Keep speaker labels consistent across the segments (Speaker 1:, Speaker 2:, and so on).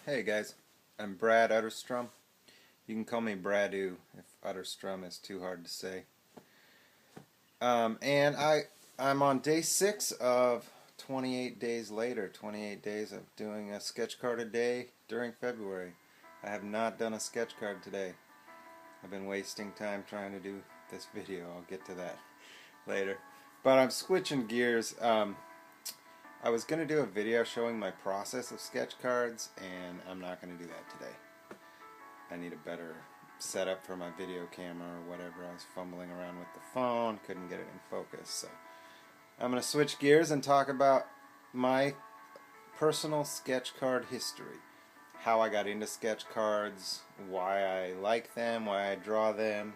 Speaker 1: Hey guys, I'm Brad Utterstrom. You can call me Bradu if Utterstrom is too hard to say. I'm on day 6 of 28 days later, 28 days of doing a sketch card a day during February. I have not done a sketch card today. I've been wasting time trying to do this video. I'll get to that later. But I'm switching gears. I was going to do a video showing my process of sketch cards, and I'm not going to do that today. I need a better setup for my video camera or whatever. I was fumbling around with the phone, couldn't get it in focus. So I'm going to switch gears and talk about my personal sketch card history. How I got into sketch cards, why I like them, why I draw them.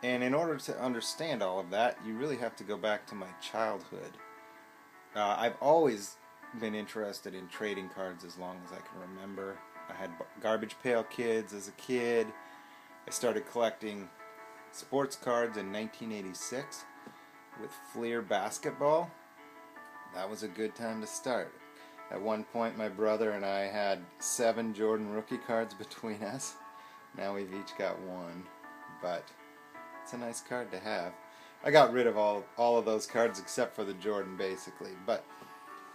Speaker 1: And in order to understand all of that, you really have to go back to my childhood. I've always been interested in trading cards as long as I can remember. I had Garbage Pail Kids as a kid. I started collecting sports cards in 1986 with Fleer basketball. That was a good time to start. At one point my brother and I had 7 Jordan rookie cards between us. Now we've each got one, but it's a nice card to have. I got rid of all of those cards except for the Jordan, basically. But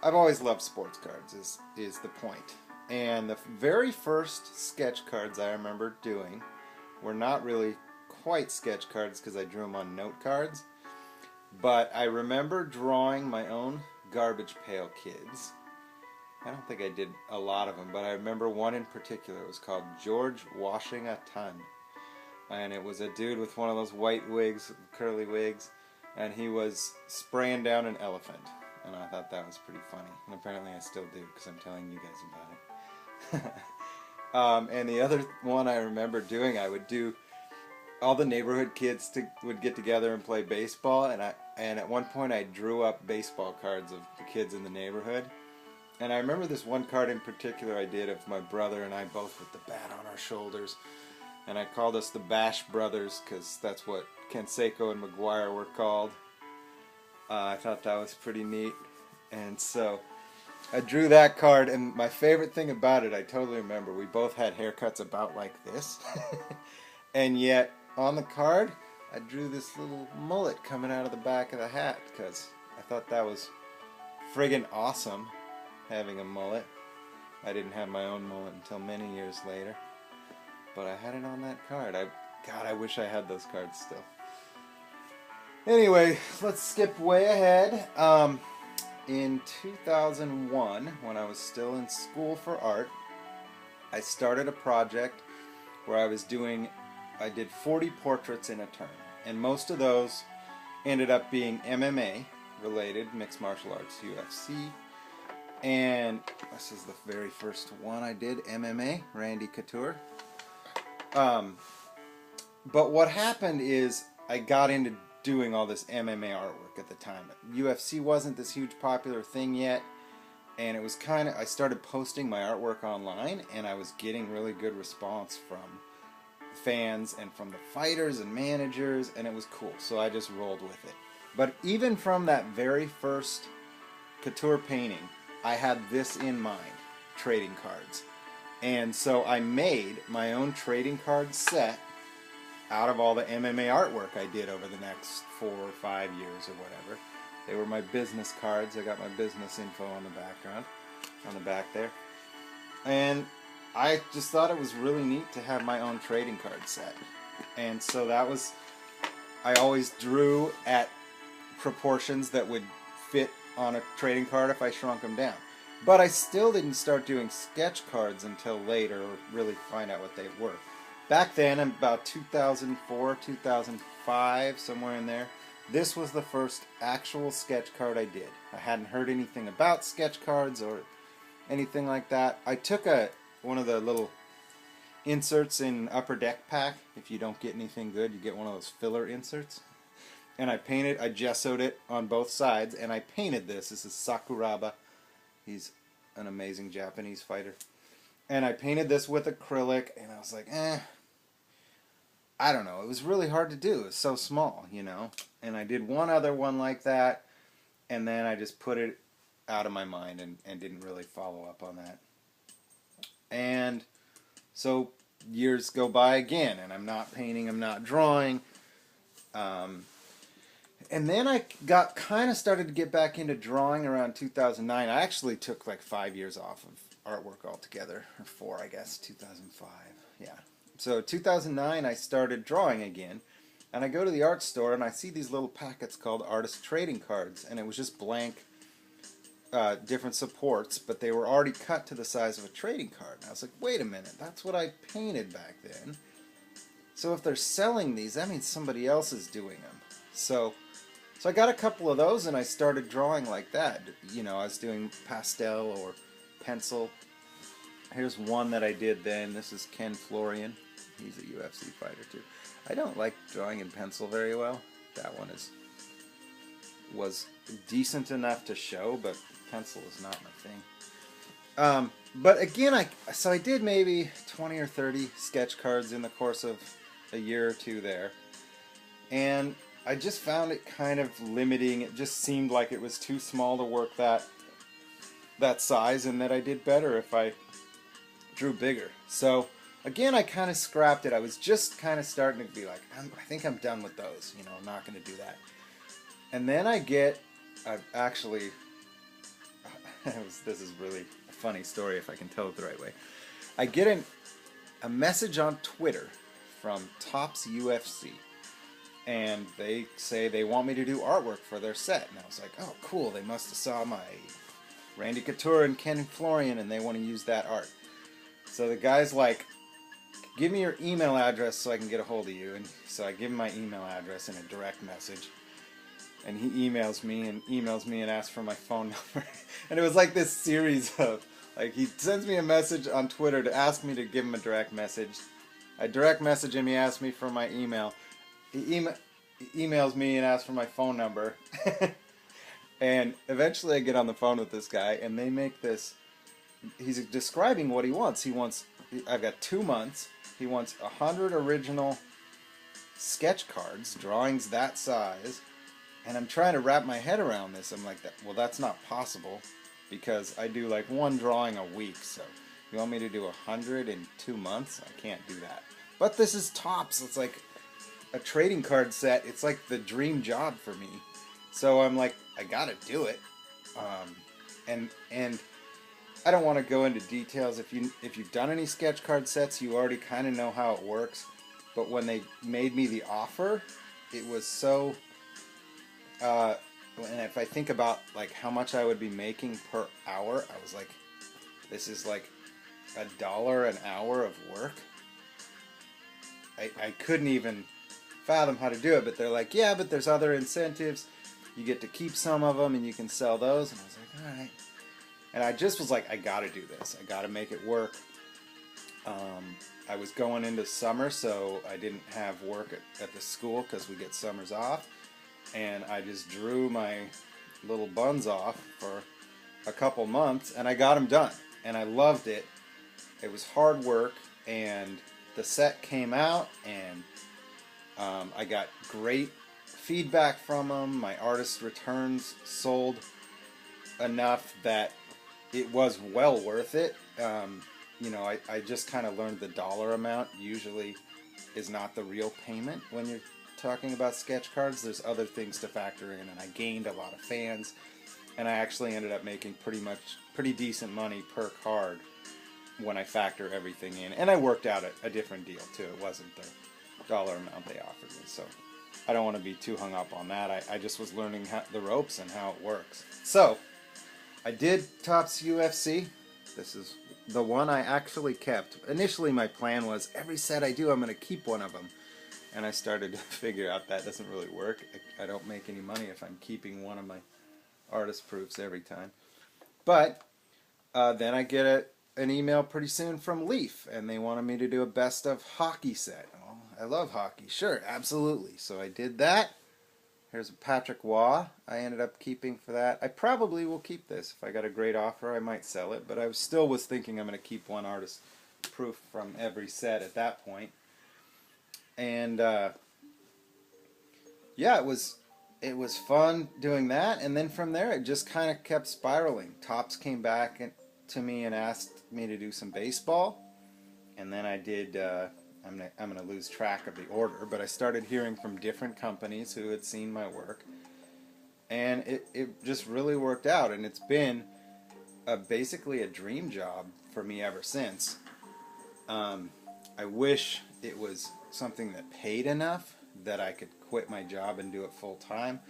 Speaker 1: I've always loved sports cards, is the point. And the very first sketch cards I remember doing were not really quite sketch cards because I drew them on note cards. But I remember drawing my own Garbage Pail Kids. I don't think I did a lot of them, but I remember one in particular. It was called George Washing a Ton. And it was a dude with one of those white wigs, curly wigs, and he was spraying down an elephant. And I thought that was pretty funny. And apparently I still do, because I'm telling you guys about it. And the other one I remember doing, I would do, all the neighborhood kids would get together and play baseball, and at one point I drew up baseball cards of the kids in the neighborhood. And I remember this one card in particular I did of my brother and I both with the bat on our shoulders. And I called us the Bash Brothers because that's what Canseco and McGuire were called. I thought that was pretty neat. And so I drew that card, and my favorite thing about it, I totally remember, we both had haircuts about like this. And yet, on the card, I drew this little mullet coming out of the back of the hat because I thought that was friggin' awesome, having a mullet. I didn't have my own mullet until many years later. But I had it on that card. God, I wish I had those cards still. Anyway, let's skip way ahead. In 2001, when I was still in school for art, I started a project where I did 40 portraits in a term. And most of those ended up being MMA related, mixed martial arts, UFC. And this is the very first one I did, MMA, Randy Couture. But what happened is I got into doing all this MMA artwork at the time. UFC wasn't this huge popular thing yet, and it was I started posting my artwork online, and I was getting really good response from fans and from the fighters and managers, and it was cool, so I just rolled with it. But even from that very first couture painting, I had this in mind, trading cards. And so I made my own trading card set out of all the MMA artwork I did over the next 4 or 5 years or whatever. They were my business cards. I got my business info on the background, on the back there. And I just thought it was really neat to have my own trading card set. And so I always drew at proportions that would fit on a trading card if I shrunk them down. But I still didn't start doing sketch cards until later, or really find out what they were. Back then, about 2004, 2005, somewhere in there, this was the first actual sketch card I did. I hadn't heard anything about sketch cards or anything like that. I took one of the little inserts in Upper Deck Pack. If you don't get anything good, you get one of those filler inserts. And I gessoed it on both sides, and I painted this. This is Sakuraba. He's an amazing Japanese fighter. And I painted this with acrylic, and I was like, I don't know. It was really hard to do. It was so small, you know. And I did one other one like that, and then I just put it out of my mind and didn't really follow up on that. And so years go by again, and I'm not painting, I'm not drawing. And then I got kind of started to get back into drawing around 2009. I actually took like 5 years off of artwork altogether, or 4, I guess, 2005. Yeah. So 2009, I started drawing again, and I go to the art store and I see these little packets called artist trading cards, and it was just blank, different supports, but they were already cut to the size of a trading card. And I was like, wait a minute, that's what I painted back then. So if they're selling these, that means somebody else is doing them. So I got a couple of those, and I started drawing like that. You know, I was doing pastel or pencil. Here's one that I did then. This is Ken Florian. He's a UFC fighter too. I don't like drawing in pencil very well. That one was decent enough to show, but pencil is not my thing. But again, I did maybe 20 or 30 sketch cards in the course of a year or two there, and I just found it kind of limiting. It just seemed like it was too small to work that size, and that I did better if I drew bigger. So again, I kind of scrapped it. I was just kind of starting to be like, I think I'm done with those. You know, I'm not going to do that. And then this is really a funny story if I can tell it the right way. I get a message on Twitter from Topps UFC, and they say they want me to do artwork for their set. And I was like, oh, cool, they must have saw my Randy Couture and Ken Florian, and they want to use that art. So the guy's like, give me your email address so I can get a hold of you. And so I give him my email address in a direct message. And he emails me and asks for my phone number. And it was like this series of, like, he sends me a message on Twitter to ask me to give him a direct message. I direct message him, he asks me for my email. He emails me and asks for my phone number. And eventually I get on the phone with this guy, and they make this, he's describing what he wants. I've got 2 months. He wants 100 original sketch cards, drawings that size. And I'm trying to wrap my head around this. I'm like, well, that's not possible, because I do like one drawing a week. So you want me to do 100 in 2 months? I can't do that. But this is Topps. It's like a trading card set. It's like the dream job for me. So I'm like, I gotta do it. And I don't want to go into details. If you've done any sketch card sets, you already kind of know how it works. But when they made me the offer, it was so. And if I think about like how much I would be making per hour, I was like, this is like $1 an hour of work. I couldn't even fathom how to do it, but they're like, yeah, but there's other incentives. You get to keep some of them, and you can sell those. And I was like, all right. And I just was like, I got to do this. I got to make it work. I was going into summer, so I didn't have work at the school because we get summers off. And I just drew my little buns off for a couple months, and I got them done. And I loved it. It was hard work, and the set came out, and I got great feedback from them. My artist returns sold enough that it was well worth it. You know, I just kind of learned the dollar amount usually is not the real payment when you're talking about sketch cards. There's other things to factor in, and I gained a lot of fans, and I actually ended up making pretty decent money per card when I factor everything in. And I worked out a different deal too. It wasn't the dollar amount they offered me, so I don't want to be too hung up on that. I just was learning the ropes and how it works. So I did Topps UFC. This is the one I actually kept. Initially my plan was every set I do I'm going to keep one of them. And I started to figure out that doesn't really work. I don't make any money if I'm keeping one of my artist proofs every time. But then I get an email pretty soon from Leaf, and they wanted me to do a best of hockey set. Oh, I love hockey. Sure, absolutely. So I did that. Here's a Patrick Waugh I ended up keeping for that. I probably will keep this. If I got a great offer, I might sell it. But I still was thinking I'm going to keep one artist proof from every set at that point. And yeah, it was fun doing that. And then from there, it just kind of kept spiraling. Topps came back to me and asked me to do some baseball, and then I did. I'm gonna lose track of the order, but I started hearing from different companies who had seen my work, and it just really worked out, and it's been basically a dream job for me ever since. I wish it was something that paid enough that I could quit my job and do it full time.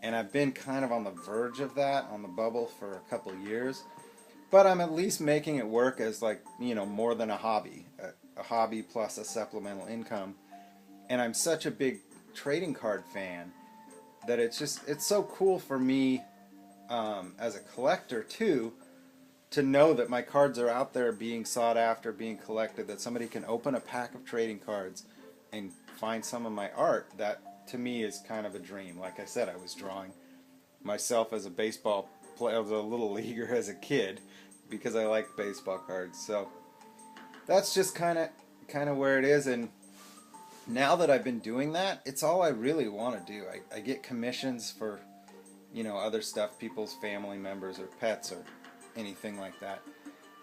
Speaker 1: And I've been kind of on the verge of that, on the bubble, for a couple years. But I'm at least making it work as, like, more than a hobby. A hobby plus a supplemental income. And I'm such a big trading card fan that it's so cool for me as a collector too, to know that my cards are out there being sought after, being collected, that somebody can open a pack of trading cards and find some of my art. That to me is kind of a dream. Like I said, I was drawing myself as a baseball player, I was a little leaguer as a kid because I liked baseball cards. So that's just kind of where it is. And now that I've been doing that, it's all I really want to do. I get commissions for other stuff, people's family members or pets or anything like that.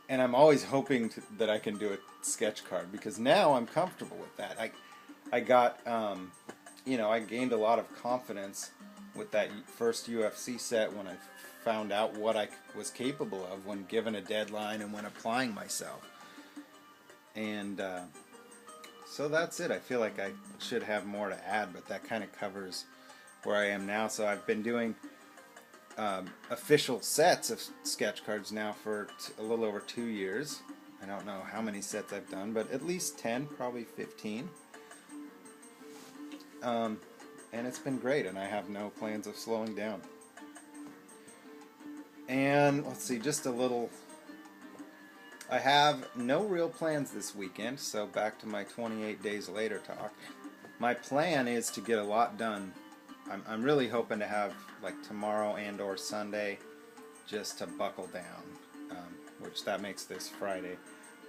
Speaker 1: And I'm always hoping that I can do a sketch card, because now I'm comfortable with that. I got, I gained a lot of confidence with that first UFC set when I found out what I was capable of when given a deadline and when applying myself. And so that's it. I feel like I should have more to add, but that kind of covers where I am now. So I've been doing official sets of sketch cards now for a little over 2 years. I don't know how many sets I've done, but at least 10, probably 15. And it's been great, and I have no plans of slowing down. And let's see, just a little. I have no real plans this weekend, so back to my 28 days later talk. My plan is to get a lot done. I'm really hoping to have, like, tomorrow and or Sunday just to buckle down, which that makes this Friday,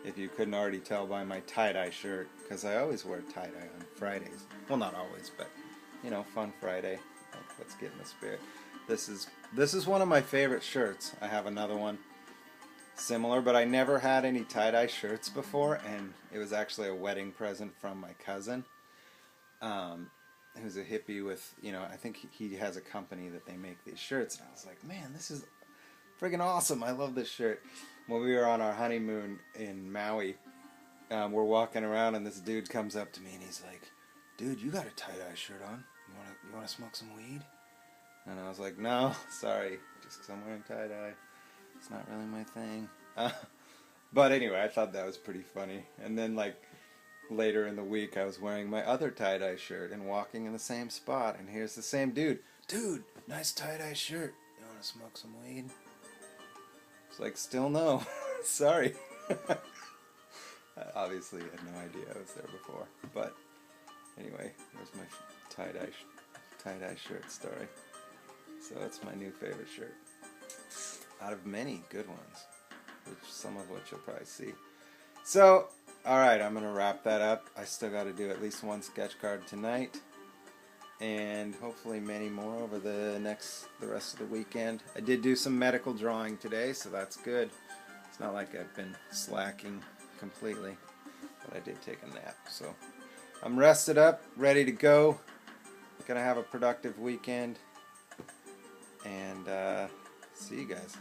Speaker 1: if you couldn't already tell by my tie-dye shirt, because I always wear tie-dye on Fridays. Well, not always, but, fun Friday. Let's get in the spirit. This is one of my favorite shirts. I have another one similar, but I never had any tie-dye shirts before, and it was actually a wedding present from my cousin. Who's a hippie with, I think he has a company that they make these shirts, and I was like, man, this is friggin' awesome. I love this shirt. When we were on our honeymoon in Maui, we're walking around, and this dude comes up to me, and he's like, dude, you got a tie-dye shirt on. You wanna smoke some weed? And I was like, no, sorry, just because I'm wearing tie-dye. It's not really my thing. But anyway, I thought that was pretty funny. And then, like, later in the week, I was wearing my other tie-dye shirt and walking in the same spot, and here's the same dude. Dude, nice tie-dye shirt. You want to smoke some weed? It's like, still no. Sorry. I obviously had no idea I was there before. But anyway, there's my tie-dye shirt story. So it's my new favorite shirt, out of many good ones, some of which you'll probably see. So, alright, I'm going to wrap that up. I still got to do at least one sketch card tonight, and hopefully many more over the rest of the weekend. I did do some medical drawing today, so that's good. It's not like I've been slacking completely, but I did take a nap. So I'm rested up, ready to go. Going to have a productive weekend, and see you guys.